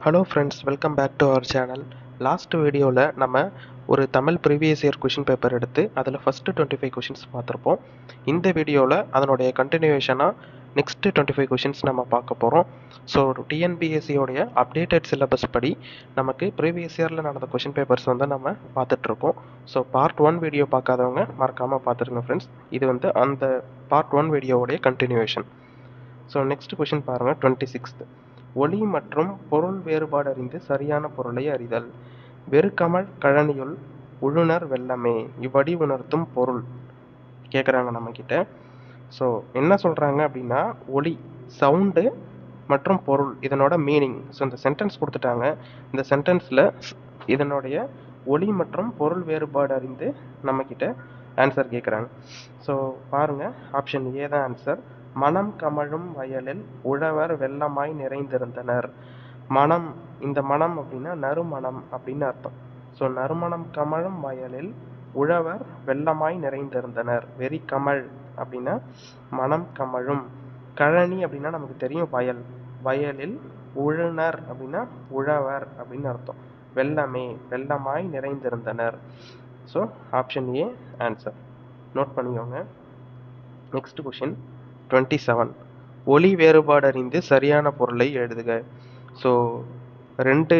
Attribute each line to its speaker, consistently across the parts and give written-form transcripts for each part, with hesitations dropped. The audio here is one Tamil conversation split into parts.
Speaker 1: Hello friends, welcome back to our channel. Last வீடியோவில் நம்ம ஒரு Tamil previous year question paper எடுத்து அதில் ஃபஸ்ட்டு 25 கொஷின்ஸ் பார்த்துருப்போம். இந்த வீடியோவில் அதனுடைய கண்டினியூவேஷனாக நெக்ஸ்ட்டு 25 கொஷின்ஸ் நம்ம பார்க்க போகிறோம். ஸோ டிஎன்பிஎஸ்சியோடைய அப்டேட்டட் சிலபஸ் படி நமக்கு ப்ரீவியஸ் இயரில் நடந்த கொஷின் பேப்பர்ஸ் வந்து நம்ம பார்த்துட்ருக்கோம். ஸோ பார்ட் 1 வீடியோ பார்க்காதவங்க மறக்காமல் பார்த்துருங்க ஃப்ரெண்ட்ஸ். இது வந்து அந்த பார்ட் 1 வீடியோவுடைய கண்டினியூவேஷன். ஸோ நெக்ஸ்ட் கொஷின் பாருங்கள், 26th. ஒளி மற்றும் பொருள் வேறுபாடு அறிந்து சரியான பொருளை அறிதல். வெறுக்கமழ் கழனியுள் உழுனர் வெள்ளமே இவ்வடி உணர்த்தும் பொருள் கேட்குறாங்க நம்மக்கிட்ட. ஸோ என்ன சொல்கிறாங்க அப்படின்னா, ஒளி சவுண்டு மற்றும் பொருள் இதனோட மீனிங். ஸோ இந்த சென்டென்ஸ் கொடுத்துட்டாங்க. இந்த சென்டென்ஸில் இதனுடைய ஒளி மற்றும் பொருள் வேறுபாடு அறிந்து நம்மக்கிட்ட ஆன்சர் கேட்குறாங்க. ஸோ பாருங்கள், ஆப்ஷன் ஏ தான் ஆன்சர். மனம் கமழும் வயலில் உழவர் வெள்ளமாய் நிறைந்திருந்தனர். மனம், இந்த மனம் அப்படின்னா நறுமணம் அப்படின்னு அர்த்தம். ஸோ நறுமணம் கமழும் வயலில் உழவர் வெள்ளமாய் நிறைந்திருந்தனர். வெறி கமல் அப்படின்னா மனம் கமழும். கழனி அப்படின்னா நமக்கு தெரியும் வயல். வயலில் உழுனர் அப்படின்னா உழவர் அப்படின்னு அர்த்தம். வெள்ளமே வெள்ளமாய் நிறைந்திருந்தனர். So option A answer. Note பண்ணிக்கோங்க. Next question 27. ஒளி வேறுபாடு அறிந்து சரியான பொருளை எழுதுக. ஸோ ரெண்டு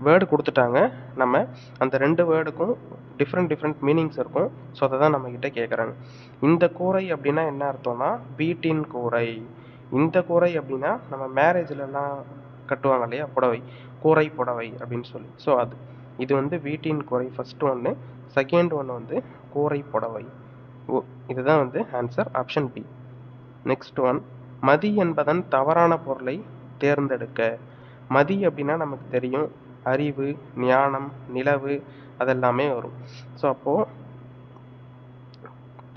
Speaker 1: வேர்டு கொடுத்துட்டாங்க. நம்ம அந்த ரெண்டு வேர்டுக்கும் டிஃப்ரெண்ட் மீனிங்ஸ் இருக்கும். ஸோ அதை தான் நம்மக்கிட்ட கேட்குறாங்க. இந்த கூரை அப்படின்னா என்ன அர்த்தம்னா வீட்டின் கூரை. இந்த கூரை அப்படின்னா நம்ம மேரேஜ்லலாம் கட்டுவாங்க இல்லையா புடவை, கூரை புடவை அப்படின்னு சொல்லி. ஸோ இது வந்து வீட்டின் கூரை ஃபர்ஸ்ட் ஒன்று. செகண்ட் ஒன்று வந்து கூரை புடவை. இதுதான் வந்து answer, option B. Next one, மதி என்பதன் தவறான பொருளை தேர்ந்தெடுக்க. மதி அப்படின்னா நமக்கு தெரியும் அறிவு, ஞானம், நிலவு அதெல்லாமே வரும். ஸோ அப்போது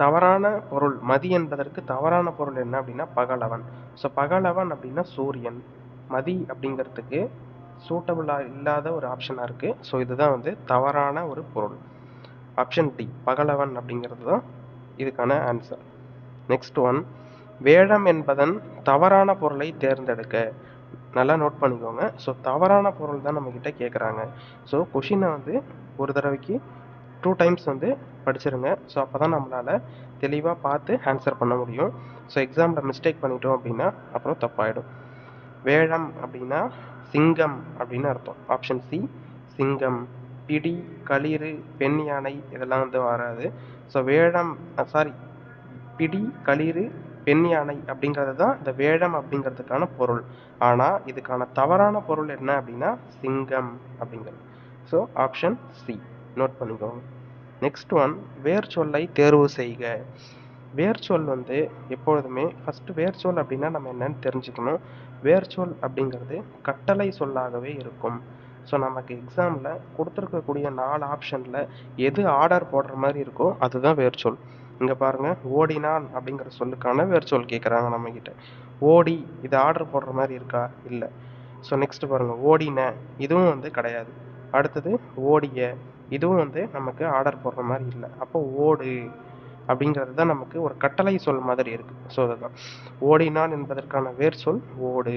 Speaker 1: தவறான பொருள், மதி என்பதற்கு தவறான பொருள் என்ன அப்படின்னா பகலவன். ஸோ பகலவன் அப்படின்னா சூரியன். மதி அப்படிங்கிறதுக்கு சூட்டபுளாக இல்லாத ஒரு ஆப்ஷனாக இருக்குது. ஸோ இதுதான் வந்து தவறான ஒரு பொருள். ஆப்ஷன் டி பகலவன் அப்படிங்கிறது தான் இதுக்கான ஆன்சர். நெக்ஸ்ட் ஒன், வேழம் என்பதன் தவறான பொருளை தேர்ந்தெடுக்க. நல்லா நோட் பண்ணிக்கோங்க. ஸோ தவறான பொருள் தான் நம்மக்கிட்ட கேட்குறாங்க. ஸோ கொஷினை வந்து ஒரு தடவைக்கு 2 டைம்ஸ் வந்து படிச்சிருங்க. ஸோ அப்போ தான் நம்மளால் தெளிவாக பார்த்து ஆன்சர் பண்ண முடியும். ஸோ எக்ஸாமில் மிஸ்டேக் பண்ணிட்டோம் அப்படின்னா அப்புறம் தப்பாயிடும். வேழம் அப்படின்னா சிங்கம் அப்படின்னு அர்த்தம். ஆப்ஷன் சி சிங்கம். பிடி, களிறு, பெண் யானை இதெல்லாம் வந்து வராது. ஸோ வேழம் பிடி, களிறு, பெண் யானை அப்படிங்கிறது தான் இந்த வேழம் அப்படிங்கிறதுக்கான பொருள். ஆனால் இதுக்கான தவறான பொருள் என்ன அப்படின்னா சிங்கம் அப்படிங்கிறது. ஸோ ஆப்ஷன் சி நோட் பண்ணிக்கோங்க. நெக்ஸ்ட் ஒன், வேர் சொல்லை தேர்வு செய்க. வேர்ச்சொல் வந்து எப்பொழுதுமே ஃபஸ்ட்டு வேர்ச்சொல் அப்படின்னா நம்ம என்னன்னு தெரிஞ்சுக்கணும். வேர்ச்சொல் அப்படிங்கிறது கட்டளை சொல்லாகவே இருக்கும். ஸோ நமக்கு எக்ஸாமில் கொடுத்துருக்கக்கூடிய 4 ஆப்ஷனில் எது ஆர்டர் போடுற மாதிரி இருக்கோ அதுதான் வேர்ச்சொல். இங்கே பாருங்கள், ஓடினான் அப்படிங்கிற சொல்லுக்கான வேர்ச்சொல் கேட்குறாங்க நம்மக்கிட்ட. ஓடி இது ஆர்டர் போடுற மாதிரி இருக்கா? இல்லை. ஸோ நெக்ஸ்ட் பாருங்கள், ஓடின இதுவும் வந்து கிடையாது. அடுத்தது ஓடிய இதுவும் வந்து நமக்கு ஆர்டர் போடுற மாதிரி இல்லை. அப்போ ஓடு அப்படிங்கிறது தான் நமக்கு ஒரு கட்டளை சொல் மாதிரி இருக்குது. ஸோ அதுதான் ஓடினான் என்பதற்கான வேர்ச்சொல் ஓடு.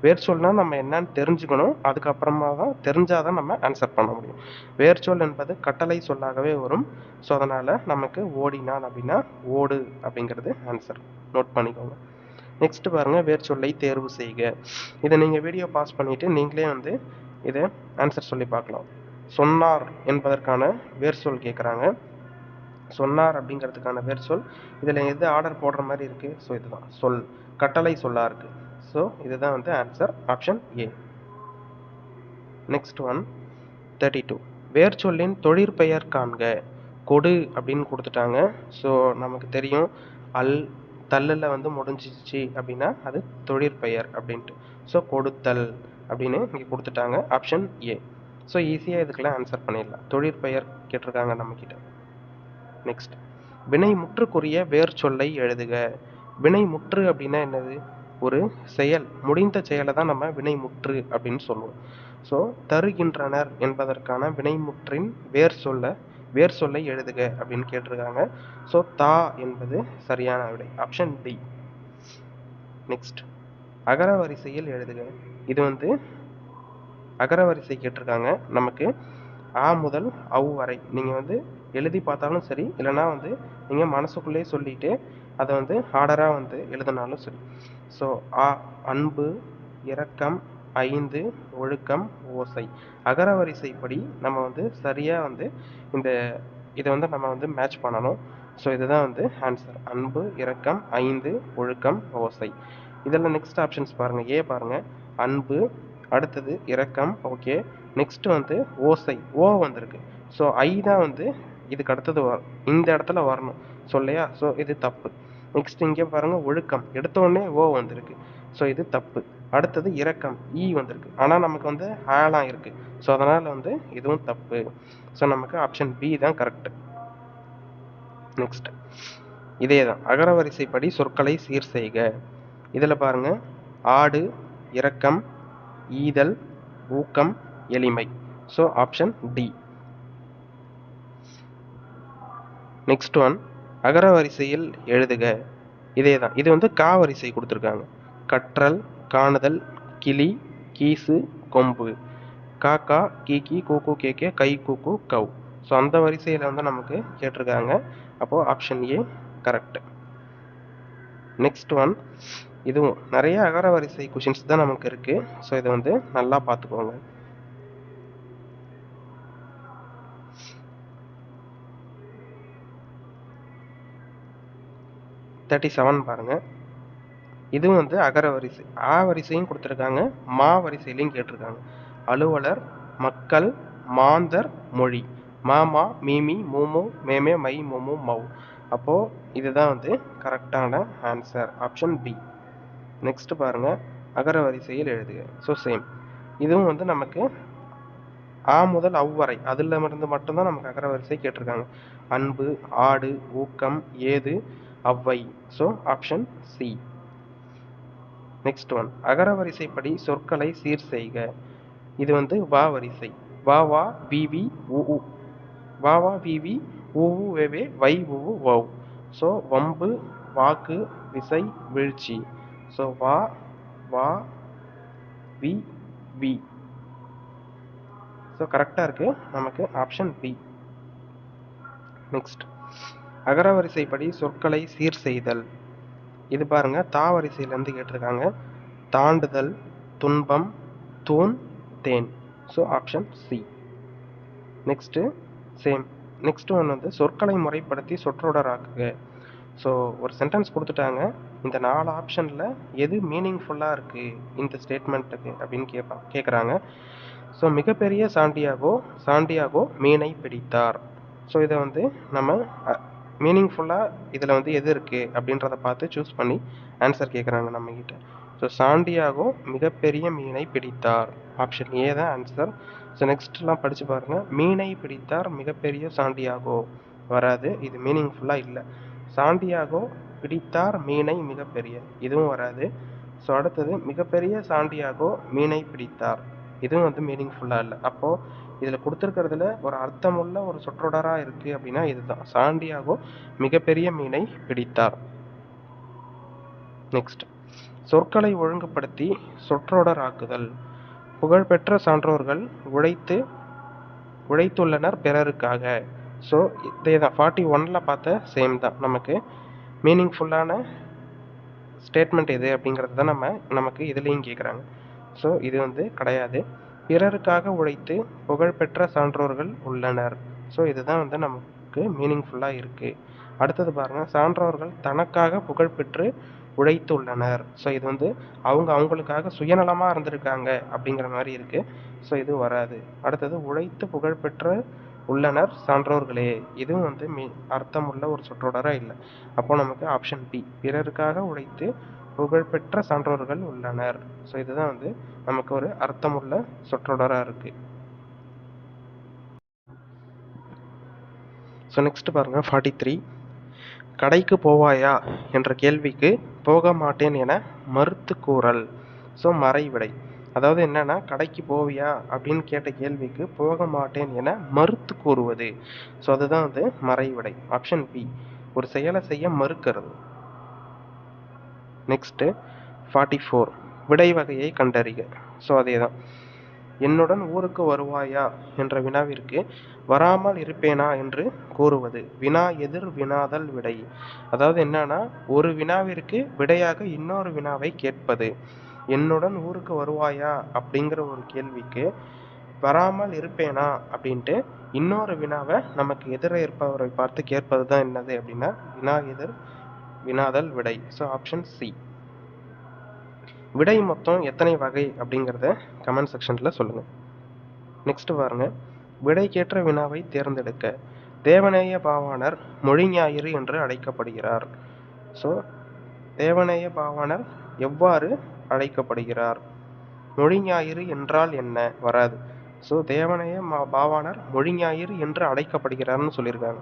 Speaker 1: வேர்ச்சொல்னால் நம்ம என்னன்னு தெரிஞ்சுக்கணும். அதுக்கப்புறமா தான் தெரிஞ்சாதான் நம்ம ஆன்சர் பண்ண முடியும். வேர்ச்சொல் என்பது கட்டளை சொல்லாகவே வரும். ஸோ அதனால் நமக்கு ஓடினான் அப்படின்னா ஓடு அப்படிங்கிறது ஆன்சர். நோட் பண்ணிக்கோங்க. நெக்ஸ்ட் பாருங்கள், வேர்ச்சொல்லை தேர்வு செய்க. இதை நீங்கள் வீடியோ பாஸ் பண்ணிவிட்டு நீங்களே வந்து இதை ஆன்சர் சொல்லி பார்க்கலாம். சொன்னார் என்பதற்கான வேர்ச்சொல் கேட்குறாங்க. சொன்னார் அப்படிங்கிறதுக்கான வேர்ச்சொல் இதில் எது ஆர்டர் போடுற மாதிரி இருக்குது? ஸோ இதுதான் சொல், கட்டளை சொல்லாக இருக்குது. ஸோ இதுதான் வந்து answer, option A. Next one 32, வேர்ச்சொல்லின் தொழிற்பெயர் காண்க. கொடு அப்படின்னு கொடுத்துட்டாங்க. ஸோ நமக்கு தெரியும் அல் தல்லில் வந்து முடிஞ்சிச்சு அப்படின்னா அது தொழிற்பெயர் அப்படின்ட்டு. ஸோ கொடுத்தல் அப்படின்னு இங்கே கொடுத்துட்டாங்க, ஆப்ஷன் ஏ. ஸோ ஈஸியாக இதுக்கெல்லாம் ஆன்சர் பண்ணிடலாம். தொழிற்பெயர் கேட்டிருக்காங்க நம்மக்கிட்ட. நெக்ஸ்ட், வினை முற்றுக்குரிய வேர் சொல்லை எழுதுக. வினை முற்று அப்படின்னா என்னது? ஒரு செயல், முடிந்த செயலை தான் நம்ம வினை முற்று அப்படின்னு சொல்லுவோம். ஸோ தருகின்றனர் என்பதற்கான வினைமுற்றின் வேர் சொல்லை எழுதுக அப்படின்னு கேட்டிருக்காங்க. ஸோ தா என்பது சரியான விடை, ஆப்ஷன் டி. நெக்ஸ்ட், அகர வரிசையில் எழுதுக. இது வந்து அகர வரிசை கேட்டிருக்காங்க. நமக்கு ஆ முதல் அவ் வரை நீங்கள் வந்து எழுதி பார்த்தாலும் சரி, இல்லைனா வந்து நீங்கள் மனசுக்குள்ளே சொல்லிட்டு அதை வந்து ஆர்டராக வந்து எழுதினாலும் சரி. ஸோ ஆ அன்பு, இரக்கம், ஐந்து, ஒழுக்கம், ஓசை. அகர வரிசைப்படி நம்ம வந்து சரியாக வந்து இந்த இதை வந்து நம்ம வந்து மேட்ச் பண்ணணும். ஸோ இதுதான் வந்து ஆன்சர். அன்பு, இரக்கம், ஐந்து, ஒழுக்கம், ஓசை. இதில் நெக்ஸ்ட் ஆப்ஷன்ஸ் பாருங்கள். ஏ பாருங்கள், அன்பு, அடுத்தது இரக்கம், ஓகே. நெக்ஸ்ட் வந்து ஓசை, ஓ வந்திருக்கு. ஸோ ஐ தான் வந்து இதுக்கு அடுத்தது இந்த இடத்துல வரணும். ஸோ இல்லையா? ஸோ இது தப்பு. நெக்ஸ்ட் இங்கே பாருங்கள், ஒழுக்கம், எடுத்தோடனே ஓ வந்திருக்கு. ஸோ இது தப்பு. அடுத்தது இரக்கம், ஈ வந்திருக்கு. ஆனால் நமக்கு வந்து ஆலாம் இருக்குது. ஸோ அதனால் வந்து இதுவும் தப்பு. ஸோ நமக்கு ஆப்ஷன் பி தான் கரெக்ட். நெக்ஸ்ட் இதே தான் அகர வரிசைப்படி சொற்களை சீர் செய்க. இதில் பாருங்க, ஆடு, இரக்கம், ஈதல், ஊக்கம், எளிமை. So option D. Next one, அகர வரிசையில் எழுதுக. இதே தான். இது வந்து கா வரிசை கொடுத்துருக்காங்க. கற்றல், காணுதல், கிளி, கீசு, கொம்பு. காக்கா, கீக்கி, கூக்கு, கேக்கே, கை, கூக்கு, கவ். ஸோ அந்த வரிசையில் வந்து நமக்கு கேட்டிருக்காங்க. அப்போது option A correct. Next one, இதுவும் நிறைய அகர வரிசை கொஷின்ஸ் தான் நமக்கு இருக்குது. ஸோ இதை வந்து நல்லா பார்த்துக்கோங்க. பாருங்க. இதுவும் வந்து அகர வரிசை. ஆ வரிசையும் கொடுத்துருக்காங்க, மா வரிசையிலையும் கேட்டிருக்காங்க. அலுவலர், மக்கள், மாந்தர், மொழி. மாமா, மீமி, மூமு, மேமே, மை, மூமு, மவ். அப்போது இதுதான் வந்து கரெக்டான ஆன்சர். Option B. நெக்ஸ்ட் பாருங்க, அகர வரிசையில் எழுதுக. So same. இதுவும் வந்து நமக்கு ஆ முதல் அவ் வரை அதில் இருந்து மட்டும்தான் நமக்கு அகர வரிசை கேட்டிருக்காங்க. அன்பு, ஆடு, ஊக்கம், ஏது, Avvai. So option C. Next one, அகர வரிசைப்படி சொற்களை சீர் செய்க. இது வந்து வா வரிசை. வா வா வி வி உ உ. வா வா வி வி உ உ வே வே வை உ உ வவ். ஸோ வம்பு, வாக்கு, விசை, வீழ்ச்சி. ஸோ வா வா வி வி. ஸோ கரெக்டாக இருக்குது நமக்கு ஆப்ஷன் பி. நெக்ஸ்ட், அகர வரிசைப்படி சொற்களை சீர் செய்தல். இது பாருங்க, தா வரிசையிலேருந்து கேட்டிருக்காங்க. தாண்டுதல், துன்பம், தூண், தேன். So option C. Next same. Next one வந்து சொற்களை முறைப்படுத்தி சொற்றொடராக்குக. ஸோ ஒரு சென்டென்ஸ் கொடுத்துட்டாங்க. இந்த 4 ஆப்ஷனில் எது மீனிங்ஃபுல்லாக இருக்குது இந்த ஸ்டேட்மெண்ட்டுக்கு அப்படின்னு கேட்குறாங்க. ஸோ மிகப்பெரிய சாண்டியாகோ மீனை பிடித்தார். ஸோ இதை வந்து நம்ம மீனிங்ஃபுல்லாக இதில் வந்து எது இருக்குது அப்படின்றத பார்த்து சூஸ் பண்ணி ஆன்சர் கேட்குறாங்க நம்மக்கிட்ட. ஸோ சாண்டியாகோ மிகப்பெரிய மீனை பிடித்தார். ஆப்ஷன் ஏ தான் ஆன்சர். ஸோ நெக்ஸ்ட்லாம் படித்து பாருங்கள். மீனை பிடித்தார் மிகப்பெரிய சாண்டியாகோ வராது, இது மீனிங்ஃபுல்லாக இல்லை. சாண்டியாகோ பிடித்தார் மீனை மிகப்பெரிய, இதுவும் வராது. ஸோ அடுத்தது, மிகப்பெரிய சாண்டியாகோ மீனை பிடித்தார், இதுவும் வந்து மீனிங்ஃபுல்லாக இல்லை. அப்போது இதில் கொடுத்துருக்கிறதுல ஒரு அர்த்தமுள்ள ஒரு சொற்றொடராக இருக்குது அப்படின்னா இதுதான், சாண்டியாகோ மிகப்பெரிய மீனை பிடித்தார். நெக்ஸ்ட், சொற்களை ஒழுங்குபடுத்தி சொற்றொடராக்குதல். புகழ்பெற்ற சான்றோர்கள் உழைத்துள்ளனர் பிறருக்காக. ஸோ இதே தான் 41ல் பார்த்த சேம் தான். நமக்கு மீனிங்ஃபுல்லான ஸ்டேட்மெண்ட் எது அப்படிங்கிறது தான் நமக்கு இதுலேயும் கேட்குறாங்க. ஸோ இது வந்து கிடையாது. பிறருக்காக உழைத்து புகழ்பெற்ற சான்றோர்கள் உள்ளனர். ஸோ இதுதான் வந்து நமக்கு மீனிங்ஃபுல்லாக இருக்குது. அடுத்தது பாருங்கள், சான்றோர்கள் தனக்காக புகழ்பெற்று உழைத்துள்ளனர். ஸோ இது வந்து அவங்களுக்காக சுயநலமாக இருந்திருக்காங்க அப்படிங்கிற மாதிரி இருக்குது. ஸோ இது வராது. அடுத்தது, உழைத்து புகழ்பெற்று உள்ளனர் சான்றோர்களே, இதுவும் வந்து அர்த்தமுள்ள ஒரு சொற்றொடராக இல்லை. அப்போ நமக்கு ஆப்ஷன் பி, பிறருக்காக உழைத்து புகழ்பெற்ற சான்றோர்கள் உள்ளனர். ஸோ இதுதான் வந்து நமக்கு ஒரு அர்த்தமுள்ள சொற்றொடராக இருக்குது. ஸோ நெக்ஸ்ட் பாருங்கள், 43. கடைக்கு போவாயா என்ற கேள்விக்கு போக மாட்டேன் என மறுத்து கூறல். ஸோ மறைவிடை. அதாவது என்னன்னா, கடைக்கு போவியா அப்படின்னு கேட்ட கேள்விக்கு போக மாட்டேன் என மறுத்து கூறுவது. ஸோ அதுதான் வந்து மறைவிடை. ஆப்ஷன் பி, ஒரு செயலை செய்ய மறுக்கிறது. நெக்ஸ்ட்டு 44. விடை வகையை கண்டறிக. ஸோ அதே தான். என்னுடன் ஊருக்கு வருவாயா என்ற வினாவிற்கு வராமல் இருப்பேனா என்று கூறுவது. வினா எதிர் வினாதல் விடை. அதாவது என்னன்னா, ஒரு வினாவிற்கு விடையாக இன்னொரு வினாவை கேட்பது. என்னுடன் ஊருக்கு வருவாயா அப்படிங்கிற ஒரு கேள்விக்கு வராமல் இருப்பேனா அப்படின்ட்டு இன்னொரு வினாவை நமக்கு எதிர இருப்பவரை பார்த்து கேட்பது தான் என்னது அப்படின்னா வினா எதிர் வினாதல் விடை. So option C. விடை மொத்தம் எத்தனை வகை அப்படிங்கிறத கமெண்ட் செக்ஷனில் சொல்லுங்கள். நெக்ஸ்ட் பாருங்க, விடைக்கேற்ற வினாவை தேர்ந்தெடுக்க. தேவநேய பாவாணர் மொழி ஞாயிறு என்று அழைக்கப்படுகிறார். ஸோ தேவநேய பாவாணர் எவ்வாறு அழைக்கப்படுகிறார்? மொழி ஞாயிறு என்றால் என்ன? வராது. ஸோ தேவநேய பாவாணர் மொழி ஞாயிறு என்று அழைக்கப்படுகிறார்னு சொல்லியிருக்காங்க.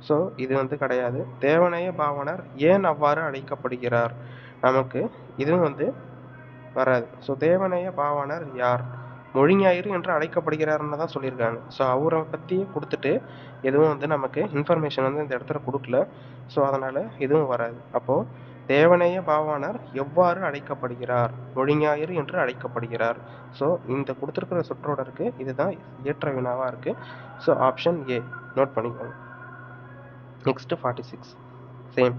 Speaker 1: ஸோ இது வந்து கிடையாது. தேவநேய பாவாணர் ஏன் அவ்வாறு அழைக்கப்படுகிறார்? நமக்கு இதுவும் வந்து வராது. ஸோ தேவநேய பாவாணர் யார்? மொழி ஞாயிறு என்று அழைக்கப்படுகிறார்னு தான் சொல்லியிருக்காங்க. ஸோ அவரை பற்றி கொடுத்துட்டு எதுவும் வந்து நமக்கு இன்ஃபர்மேஷன் வந்து இந்த இடத்துல கொடுக்கல. ஸோ அதனால் எதுவும் வராது. அப்போது தேவநேய பாவாணர் எவ்வாறு அழைக்கப்படுகிறார்? மொழி ஞாயிறு என்று அழைக்கப்படுகிறார். ஸோ இந்த கொடுத்துருக்கிற சொற்றொடருக்கு இதுதான் ஏற்ற வினாவாக இருக்குது. ஸோ ஆப்ஷன் ஏ நோட் பண்ணிக்கோங்க. Next 46 same.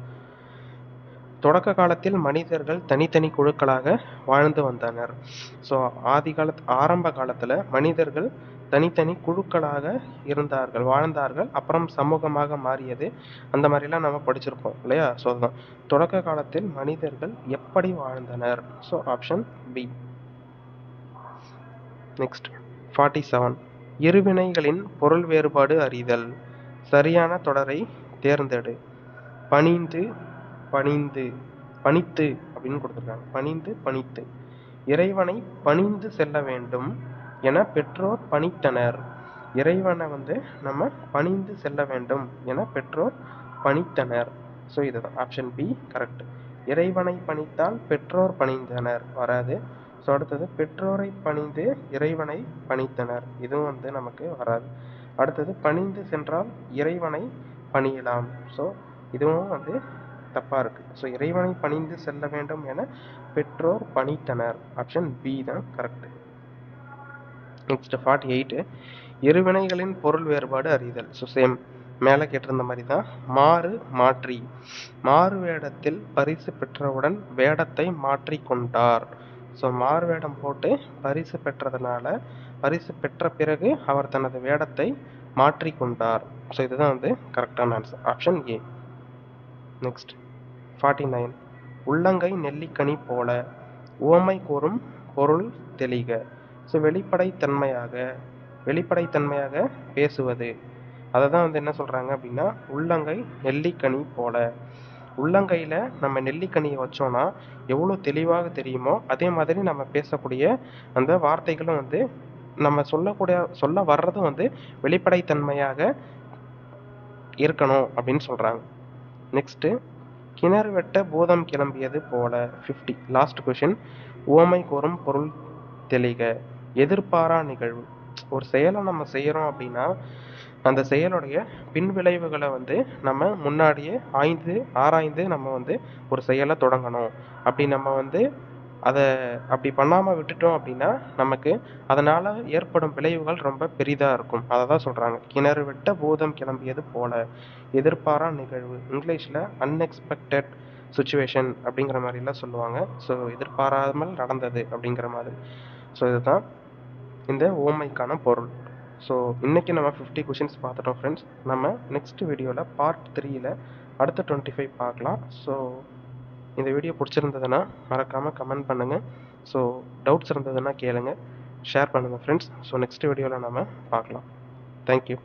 Speaker 1: தொடக்க காலத்தில் மனிதர்கள் தனித்தனி குழுக்களாக வாழ்ந்து வந்தனர். ஸோ ஆரம்ப காலத்தில் மனிதர்கள் தனித்தனி குழுக்களாக இருந்தார்கள், வாழ்ந்தார்கள். அப்புறம் சமூகமாக மாறியது. அந்த மாதிரிலாம் நம்ம படிச்சிருப்போம் இல்லையா? ஸோ அதுதான் தொடக்க காலத்தில் மனிதர்கள் எப்படி வாழ்ந்தனர். So option B. நெக்ஸ்ட் 47. இருவினைகளின் பொருள் வேறுபாடு அறிதல். சரியான தொடரை தேர்ந்தெடு. பணிந்து, பணிந்து, பணித்து அப்படின்னு கொடுத்துருக்காங்க. பணிந்து, பணித்து. இறைவனை பணிந்து செல்ல வேண்டும் என பெற்றோர் பணித்தனர். இறைவனை வந்து நம்ம பணிந்து செல்ல வேண்டும் என பெற்றோர் பணித்தனர். ஸோ இதுதான் ஆப்ஷன் பி கரெக்ட். இறைவனை பணித்தால் பெற்றோர் பணிந்தனர் வராது. ஸோ அடுத்தது பெற்றோரை பணிந்து இறைவனை பணித்தனர். இதுவும் வந்து நமக்கு வராது. அடுத்தது பணிந்து சென்றால் இறைவனை பணியலாம். ஸோ இதுவும் வந்து தப்பாக இருக்குது. ஸோ இறைவனை பணிந்து செல்ல வேண்டும் என பெற்றோர் பணித்தனர். ஆப்ஷன் பி தான் கரெக்ட். நெக்ஸ்ட் 48. இருவினைகளின் பொருள் வேறுபாடு அறிதல். ஸோ சேம் மேலே கேட்டிருந்த மாதிரி தான். மாறு, மாற்றி. மாறு வேடத்தில் பரிசு பெற்றவுடன் வேடத்தை மாற்றி கொண்டார். ஸோ மாறு வேடம் போட்டு பரிசு பெற்றதுனால பரிசு பெற்ற பிறகு அவர் தனது வேடத்தை மாற்றி கொண்டார். ஸோ இதுதான் வந்து கரெக்டான ஆன்சர். Option A. நெக்ஸ்ட் 49. உள்ளங்கை நெல்லிக்கனி போல. உவமை கூறும் பொருள் தெளிக. ஸோ வெளிப்படைத்தன்மையாக பேசுவது. அதை தான் வந்து என்ன சொல்கிறாங்க அப்படின்னா உள்ளங்கை நெல்லிக்கனி போல. உள்ளங்கையில் நம்ம நெல்லிக்கனியை வச்சோன்னா எவ்வளோ தெளிவாக தெரியுமோ அதே மாதிரி நம்ம பேசக்கூடிய அந்த வார்த்தைகளும் வந்து நம்ம சொல்ல வர்றதும் வந்து வெளிப்படைத்தன்மையாக இருக்கணும் அப்படின்னு சொல்கிறாங்க. நெக்ஸ்ட்டு கிணறு வெட்ட பூதம் கிளம்பியது போல. 50. Last question. உவமை கூறும் பொருள் தெளிக. எதிர்பாரா நிகழ்வு. ஒரு செயலை நம்ம செய்கிறோம் அப்படின்னா அந்த செயலுடைய பின்விளைவுகளை வந்து நம்ம முன்னாடியே ஆராய்ந்து நம்ம வந்து ஒரு செயலை தொடங்கணும். அப்படி நம்ம வந்து அதை அப்படி பண்ணாமல் விட்டுட்டோம் அப்படின்னா நமக்கு அதனால் ஏற்படும் விளைவுகள் ரொம்ப பெரிதாக இருக்கும். அதை தான் சொல்கிறாங்க. கிணறு வெட்ட பூதம் கிளம்பியது போல. எதிர்பாரா நிகழ்வு. இங்கிலீஷில் அன்எக்ஸ்பெக்டட் சுச்சுவேஷன் அப்படிங்கிற மாதிரிலாம் சொல்லுவாங்க. ஸோ எதிர்பாராமல் நடந்தது அப்படிங்கிற மாதிரி. ஸோ இதுதான் இந்த ஓமைக்கான பொருள். ஸோ இன்றைக்கி நம்ம 50 கொஷின்ஸ் பார்த்துட்டோம் ஃப்ரெண்ட்ஸ். நம்ம நெக்ஸ்ட் வீடியோவில் பார்ட் 3ல் அடுத்த 25 பார்க்கலாம். ஸோ இந்த வீடியோ பிடிச்சிருந்ததுன்னா மறக்காமல் கமெண்ட் பண்ணுங்கள். ஸோ டவுட்ஸ் இருந்ததுன்னா கேளுங்க, ஷேர் பண்ணுங்கள் ஃப்ரெண்ட்ஸ். ஸோ நெக்ஸ்ட் வீடியோவில் நம்ம பார்க்கலாம். தேங்க்யூ.